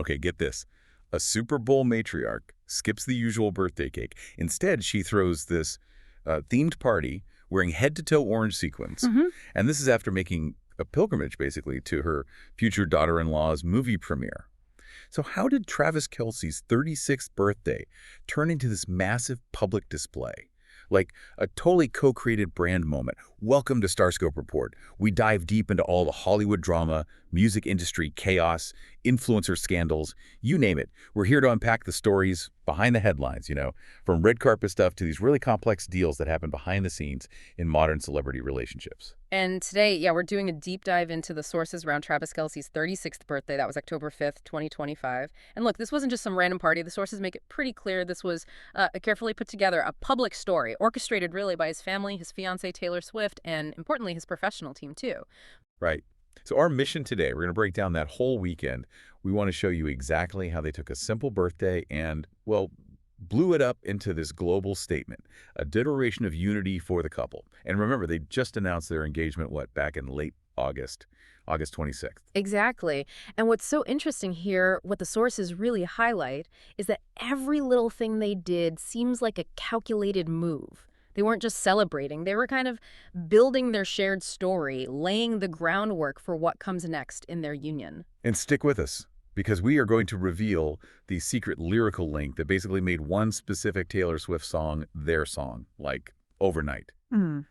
Okay, get this. A Super Bowl matriarch skips the usual birthday cake. Instead, she throws this themed party wearing head-to-toe orange sequins. And this is after making a pilgrimage, basically, to her future daughter-in-law's movie premiere. So how did Travis Kelce's 36th birthday turn into this massive public display? Like a totally co-created brand moment. Welcome to Starscope Report. We dive deep into all the Hollywood drama, music industry chaos, influencer scandals, you name it. We're here to unpack the stories behind the headlines, from red carpet stuff to these really complex deals that happen behind the scenes in modern celebrity relationships. And today, we're doing a deep dive into the sources around Travis Kelce's 36th birthday. That was October 5th, 2025. And look, this wasn't just some random party. The sources make it pretty clear this was a carefully put together, a public story, orchestrated really by his family, his fiancée Taylor Swift, and importantly, his professional team too. Right. So our mission today, we're going to break down that whole weekend. We want to show you exactly how they took a simple birthday and, well, blew it up into this global statement, a declaration of unity for the couple. And remember, they just announced their engagement, back in late August 26th. Exactly. And what's so interesting here, what the sources really highlight, is that every little thing they did seems like a calculated move. They weren't just celebrating. They were kind of building their shared story, laying the groundwork for what comes next in their union. And stick with us, because we are going to reveal the secret lyrical link that basically made one specific Taylor Swift song their song, like overnight.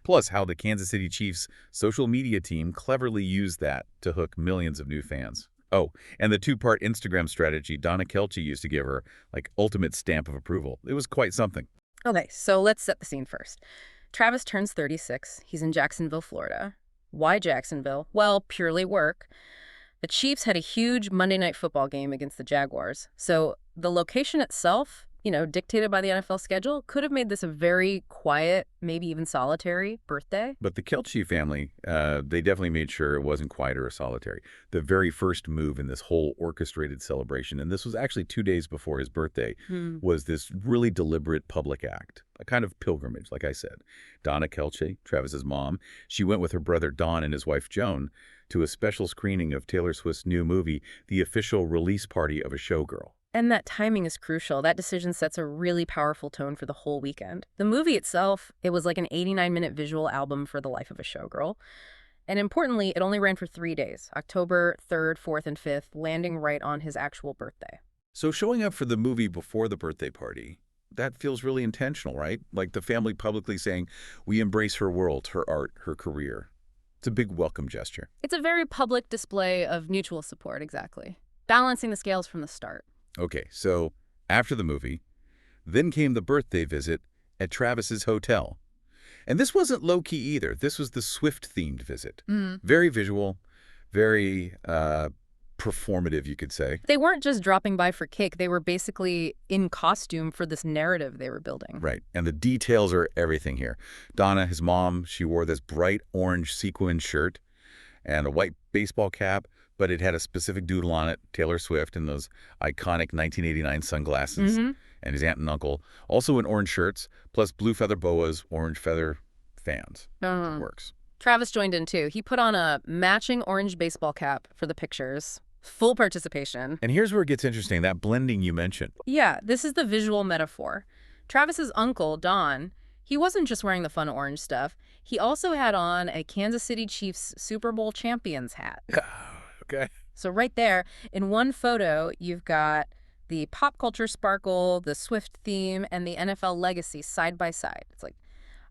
Plus how the Kansas City Chiefs social media team cleverly used that to hook millions of new fans. Oh, and the two-part Instagram strategy Donna Kelce used to give her, ultimate stamp of approval. It was quite something. Okay, so let's set the scene first. Travis turns 36. He's in Jacksonville, Florida. Why Jacksonville? Well, purely work. The Chiefs had a huge Monday Night Football game against the Jaguars. So the location itself, dictated by the NFL schedule, could have made this a very quiet, maybe even solitary birthday. But the Kelce family, they definitely made sure it wasn't quiet or solitary. The very first move in this whole orchestrated celebration, and this was actually 2 days before his birthday, was this really deliberate public act, a kind of pilgrimage, like I said. Donna Kelce, Travis's mom, she went with her brother Don and his wife Joan to a special screening of Taylor Swift's new movie, the official release party of a Showgirl. And that timing is crucial. That decision sets a really powerful tone for the whole weekend. The movie itself, it was like an 89-minute visual album for the life of a showgirl. And importantly, it only ran for 3 days, October 3rd, 4th, and 5th, landing right on his actual birthday. So showing up for the movie before the birthday party, that feels really intentional, right? Like the family publicly saying, we embrace her world, her art, her career. It's a big welcome gesture. It's a very public display of mutual support, exactly. Balancing the scales from the start. Okay, so after the movie, then came the birthday visit at Travis's hotel. And this wasn't low-key either. This was the Swift-themed visit. Very visual, very performative, you could say. They weren't just dropping by for cake. They were basically in costume for this narrative they were building. Right, and the details are everything here. Donna, his mom, she wore this bright orange sequined shirt and a white baseball cap, but it had a specific doodle on it, Taylor Swift, and those iconic 1989 sunglasses. And his aunt and uncle, also in orange shirts, plus blue feather boas, orange feather fans. Works. Travis joined in, too. He put on a matching orange baseball cap for the pictures. Full participation. And here's where it gets interesting, that blending you mentioned. Yeah, this is the visual metaphor. Travis's uncle, Don, he wasn't just wearing the fun orange stuff. He also had on a Kansas City Chiefs Super Bowl champions hat. Okay. So right there, in one photo, you've got the pop culture sparkle, the Swift theme, and the NFL legacy side by side. It's like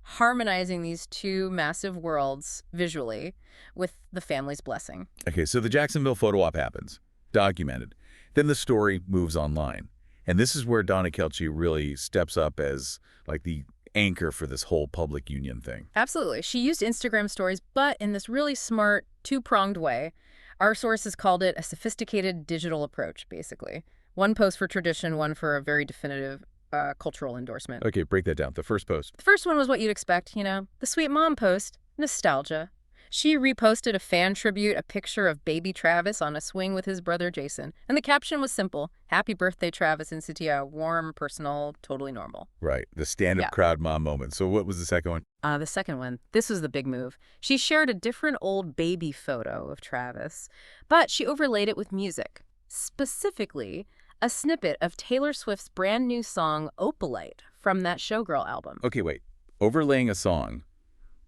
harmonizing these two massive worlds visually with the family's blessing. Okay, so the Jacksonville photo op happens, documented. Then the story moves online. And this is where Donna Kelce really steps up as the anchor for this whole public union thing. Absolutely. She used Instagram stories, but in this really smart, two-pronged way. Our sources called it a sophisticated digital approach, basically. One post for tradition, one for a very definitive cultural endorsement. Okay, break that down. The first post. The first one was what you'd expect, the sweet mom post, nostalgia. She reposted a fan tribute, a picture of baby Travis on a swing with his brother Jason. And the caption was simple. Happy birthday, Travis, in City. Warm, personal, totally normal. Right. The stand-up crowd mom moment. So what was the second one? The second one. This was the big move. She shared a different old baby photo of Travis, but she overlaid it with music. specifically a snippet of Taylor Swift's brand new song, Opalite, from that Showgirl album. Okay, wait. Overlaying a song.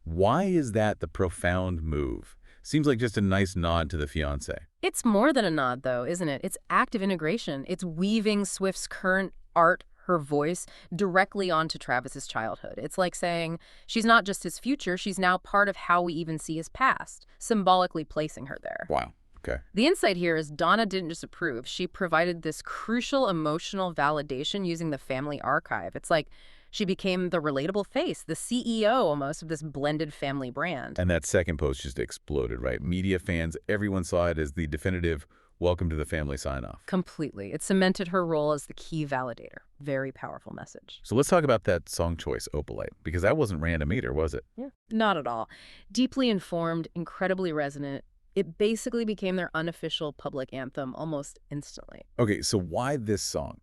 Why is that the profound move? Seems like just a nice nod to the fiancé. It's more than a nod, though, isn't it? It's active integration. It's weaving Swift's current art, her voice, directly onto Travis's childhood. It's like saying she's not just his future, she's now part of how we even see his past, symbolically placing her there. Wow. Okay. The insight here is Donna didn't just approve. She provided this crucial emotional validation using the family archive. It's like she became the relatable face, the CEO almost of this blended family brand. And that second post just exploded, right? Media fans, everyone saw it as the definitive welcome to the family sign-off. Completely. It cemented her role as the key validator. Very powerful message. So let's talk about that song choice, Opalite, because that wasn't random either, was it? Yeah. Not at all. Deeply informed, incredibly resonant. It basically became their unofficial public anthem almost instantly. Okay, so why this song?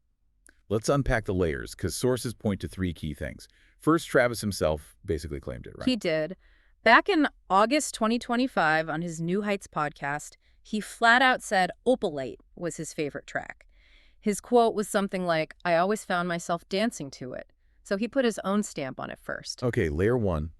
Let's unpack the layers, because sources point to three key things. First, Travis himself basically claimed it, right? He did. Back in August 2025 on his New Heights podcast, he flat out said Opalite was his favorite track. His quote was something like, "I always found myself dancing to it." So he put his own stamp on it first. Okay, layer one,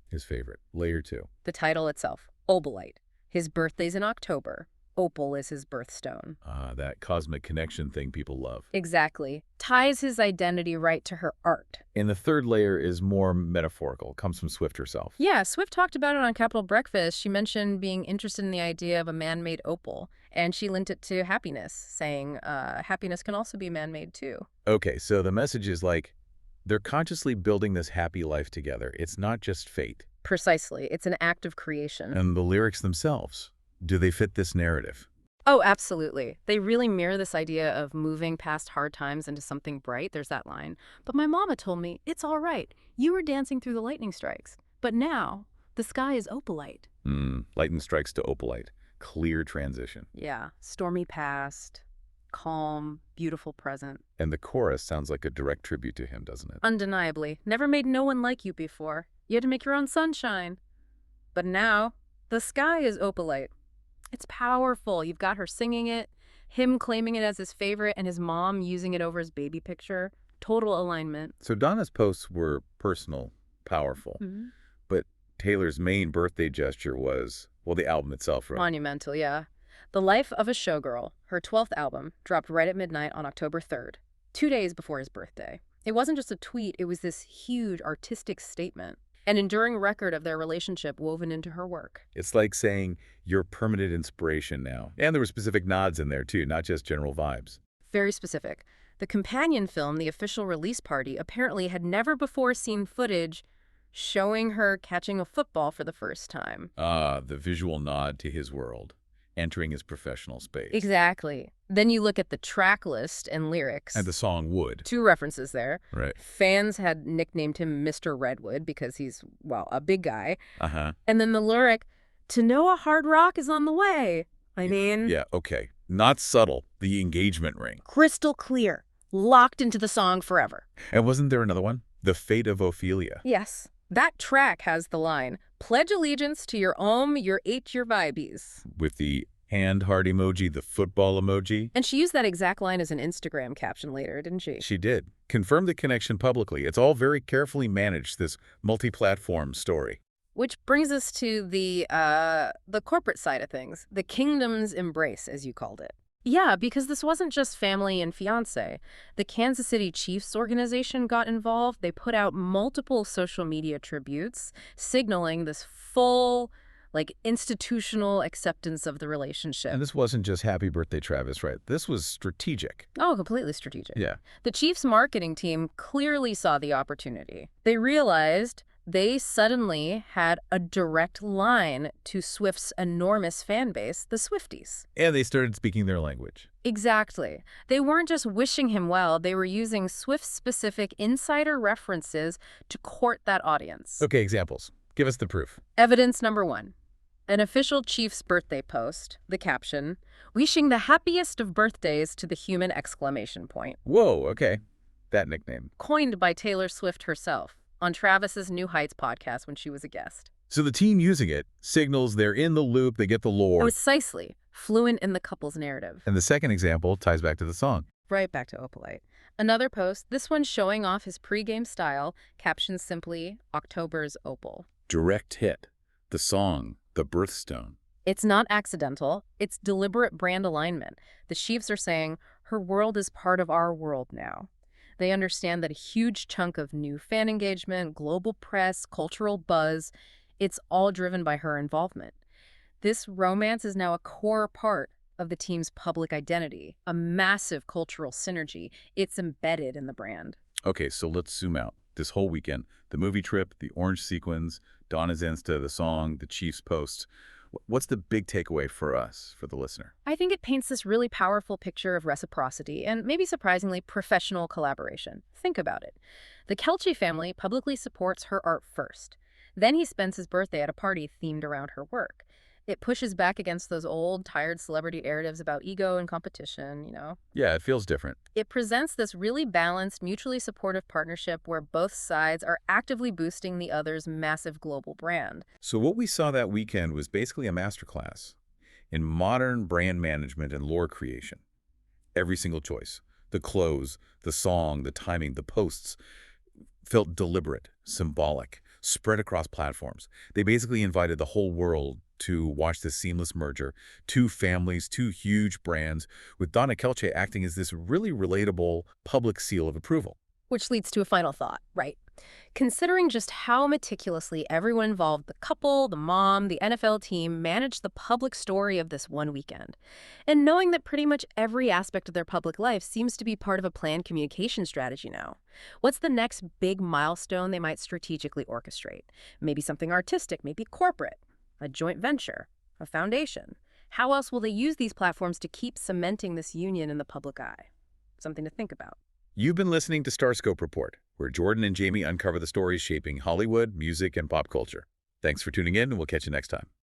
his favorite. Layer two. The title itself, Opalite. His birthday's in October. Opal is his birthstone. That cosmic connection thing people love. Exactly. Ties his identity right to her art. And the third layer is more metaphorical, comes from Swift herself. Yeah, Swift talked about it on Capitol Breakfast. She mentioned being interested in the idea of a man-made opal, and she linked it to happiness, saying happiness can also be man-made too. Okay, so the message is like, they're consciously building this happy life together. It's not just fate. Precisely. It's an act of creation. And the lyrics themselves, do they fit this narrative? Oh, absolutely. They really mirror this idea of moving past hard times into something bright. There's that line. But my mama told me, it's all right. You were dancing through the lightning strikes. But now, the sky is opalite. Lightning strikes to Opalite. Clear transition. Yeah. Stormy past, calm, beautiful present. And the chorus sounds like a direct tribute to him, doesn't it? Undeniably. Never made no one like you before. You had to make your own sunshine. But now, the sky is opalite. It's powerful. You've got her singing it, him claiming it as his favorite, and his mom using it over his baby picture. Total alignment. So Donna's posts were personal, powerful. But Taylor's main birthday gesture was, well, the album itself, right? Monumental, yeah. The Life of a Showgirl, her 12th album, dropped right at midnight on October 3rd, 2 days before his birthday. It wasn't just a tweet, it was this huge artistic statement. An enduring record of their relationship woven into her work. It's like saying you're permanent inspiration now. And there were specific nods in there, too, not just general vibes. Very specific. The companion film, the official release party, apparently had never before seen footage showing her catching a football for the first time. The visual nod to his world, entering his professional space. Exactly. Then you look at the track list and lyrics. And the song Wood. 2 references there. Right. Fans had nicknamed him Mr. Redwood because he's, well, a big guy. Uh-huh. And then the lyric, "To know a hard rock is on the way." I mean... Yeah, okay. Not subtle. The engagement ring. Crystal clear. Locked into the song forever. And wasn't there another one? The Fate of Ophelia. Yes. That track has the line, "Pledge allegiance to your your your vibies." With the hand heart emoji, the football emoji. And she used that exact line as an Instagram caption later, didn't she? She did. Confirmed the connection publicly. It's all very carefully managed, this multi-platform story. Which brings us to the corporate side of things, the kingdom's embrace, as you called it. Yeah, because this wasn't just family and fiancé. The Kansas City Chiefs organization got involved. They put out multiple social media tributes, signaling this full, institutional acceptance of the relationship. And this wasn't just happy birthday, Travis, right? This was strategic. Oh, completely strategic. Yeah. The Chiefs marketing team clearly saw the opportunity. They realized they suddenly had a direct line to Swift's enormous fan base, the Swifties. And they started speaking their language. Exactly. They weren't just wishing him well, they were using Swift-specific insider references to court that audience. Okay, examples. Give us the proof. Evidence number 1. An official Chiefs birthday post, the caption, "Wishing the happiest of birthdays to the human exclamation point." Whoa, okay. That nickname. Coined by Taylor Swift herself on Travis's New Heights podcast when she was a guest. So the team using it signals they're in the loop, they get the lore. Precisely. Fluent in the couple's narrative. And the second example ties back to the song. Right back to Opalite. Another post, this one showing off his pregame style, captions simply, October's Opal. Direct hit. The song, the birthstone. It's not accidental. It's deliberate brand alignment. The Chiefs are saying, her world is part of our world now. They understand that a huge chunk of new fan engagement, global press, cultural buzz, it's all driven by her involvement. This romance is now a core part of the team's public identity, a massive cultural synergy. It's embedded in the brand. Okay, so let's zoom out. This whole weekend, the movie trip, the orange sequins, Donna's Insta, the song, the Chiefs post. What's the big takeaway for us, for the listener? I think it paints this really powerful picture of reciprocity and, maybe surprisingly, professional collaboration. Think about it. The Kelce family publicly supports her art first. Then he spends his birthday at a party themed around her work. It pushes back against those old, tired celebrity narratives about ego and competition, Yeah, it feels different. It presents this really balanced, mutually supportive partnership where both sides are actively boosting the other's massive global brand. So what we saw that weekend was basically a masterclass in modern brand management and lore creation. Every single choice, the clothes, the song, the timing, the posts, felt deliberate, symbolic, spread across platforms. They basically invited the whole world to watch this seamless merger. Two families, two huge brands, with Donna Kelce acting as this really relatable public seal of approval. Which leads to a final thought, right? Considering just how meticulously everyone involved, the couple, the mom, the NFL team, managed the public story of this one weekend, and knowing that pretty much every aspect of their public life seems to be part of a planned communication strategy now, what's the next big milestone they might strategically orchestrate? Maybe something artistic, maybe corporate, a joint venture, a foundation. How else will they use these platforms to keep cementing this union in the public eye? Something to think about. You've been listening to Starscope Report, where Jordan and Jamie uncover the stories shaping Hollywood, music, and pop culture. Thanks for tuning in, and we'll catch you next time.